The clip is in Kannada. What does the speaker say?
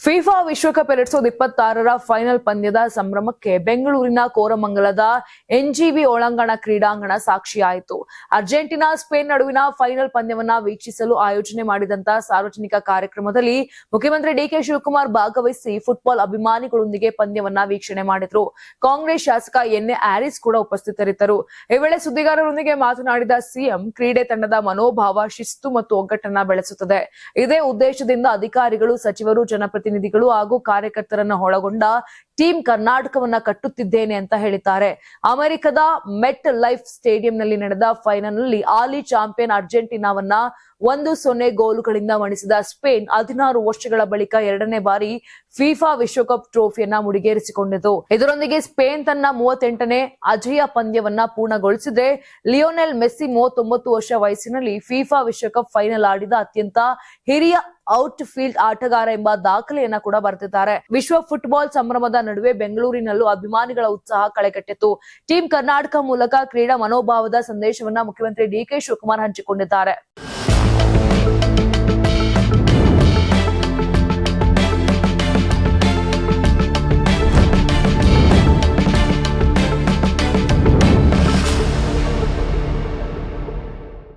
ಫಿಫಾ ವಿಶ್ವಕಪ್ 2026ರ ಫೈನಲ್ ಪಂದ್ಯದ ಸಂಭ್ರಮಕ್ಕೆ ಬೆಂಗಳೂರಿನ ಕೋರಮಂಗಲದ ಎನ್ಜಿಬಿ ಒಳಾಂಗಣ ಕ್ರೀಡಾಂಗಣ ಸಾಕ್ಷಿಯಾಯಿತು. ಅರ್ಜೆಂಟೀನಾ ಸ್ಪೇನ್ ನಡುವಿನ ಫೈನಲ್ ಪಂದ್ಯವನ್ನ ವೀಕ್ಷಿಸಲು ಆಯೋಜನೆ ಮಾಡಿದಂತಹ ಸಾರ್ವಜನಿಕ ಕಾರ್ಯಕ್ರಮದಲ್ಲಿ ಮುಖ್ಯಮಂತ್ರಿ ಡಿಕೆ ಶಿವಕುಮಾರ್ ಭಾಗವಹಿಸಿ ಫುಟ್ಬಾಲ್ ಅಭಿಮಾನಿಗಳೊಂದಿಗೆ ಪಂದ್ಯವನ್ನ ವೀಕ್ಷಣೆ ಮಾಡಿದ್ರು. ಕಾಂಗ್ರೆಸ್ ಶಾಸಕ ಎನ್ ಎ ಹ್ಯಾರಿಸ್ ಕೂಡ ಉಪಸ್ಥಿತರಿದ್ದರು. ಈ ವೇಳೆ ಸುದ್ದಿಗಾರರೊಂದಿಗೆ ಮಾತನಾಡಿದ ಸಿಎಂ, ಕ್ರೀಡೆ ತಂಡದ ಮನೋಭಾವ, ಶಿಸ್ತು ಮತ್ತು ಒಗ್ಗಟ್ಟನ್ನ ಬೆಳೆಸುತ್ತದೆ. ಇದೇ ಉದ್ದೇಶದಿಂದ ಅಧಿಕಾರಿಗಳು, ಸಚಿವರು, ಜನಪ್ರತಿನಿಧಿಗಳು ಹಾಗೂ ಕಾರ್ಯಕರ್ತರನ್ನು ಒಳಗೊಂಡ ಟೀಮ್ ಕರ್ನಾಟಕವನ್ನ ಕಟ್ಟುತ್ತಿದ್ದೇನೆ ಅಂತ ಹೇಳಿದ್ದಾರೆ. ಅಮೆರಿಕದ ಮೆಟ್ ಲೈಫ್ ಸ್ಟೇಡಿಯಂನಲ್ಲಿ ನಡೆದ ಫೈನಲ್ನಲ್ಲಿ ಹಾಲಿ ಚಾಂಪಿಯನ್ ಅರ್ಜೆಂಟೀನಾವನ್ನ 1-0 ಗೋಲುಗಳಿಂದ ಮಣಿಸಿದ ಸ್ಪೇನ್ 16 ವರ್ಷಗಳ ಬಳಿಕ ಎರಡನೇ ಬಾರಿ ಫಿಫಾ ವಿಶ್ವಕಪ್ ಟ್ರೋಫಿಯನ್ನ ಮುಡಿಗೇರಿಸಿಕೊಂಡಿತು. ಇದರೊಂದಿಗೆ ಸ್ಪೇನ್ ತನ್ನ 38ನೇ ಅಜೇಯ ಪಂದ್ಯವನ್ನ ಪೂರ್ಣಗೊಳಿಸಿದೆ. ಲಿಯೋನೆಲ್ ಮೆಸ್ಸಿ 39 ವರ್ಷ ವಯಸ್ಸಿನಲ್ಲಿ ಫಿಫಾ ವಿಶ್ವಕಪ್ ಫೈನಲ್ ಆಡಿದ ಅತ್ಯಂತ ಹಿರಿಯ ಔಟ್ ಫೀಲ್ಡ್ ಆಟಗಾರ ಎಂಬ ದಾಖಲೆಯನ್ನ ಕೂಡ ಬರೆದಿದ್ದಾರೆ. ವಿಶ್ವ ಫುಟ್ಬಾಲ್ ಸಂಭ್ರಮದ ನಡುವೆ ಬೆಂಗಳೂರಿನಲ್ಲೂ ಅಭಿಮಾನಿಗಳ ಉತ್ಸಾಹ ಕಳೆಗಟ್ಟಿತ್ತು. ಟೀಮ್ ಕರ್ನಾಟಕ ಮೂಲಕ ಕ್ರೀಡಾ ಮನೋಭಾವದ ಸಂದೇಶವನ್ನ ಮುಖ್ಯಮಂತ್ರಿ ಡಿಕೆ ಶಿವಕುಮಾರ್ ಹಂಚಿಕೊಂಡಿದ್ದಾರೆ.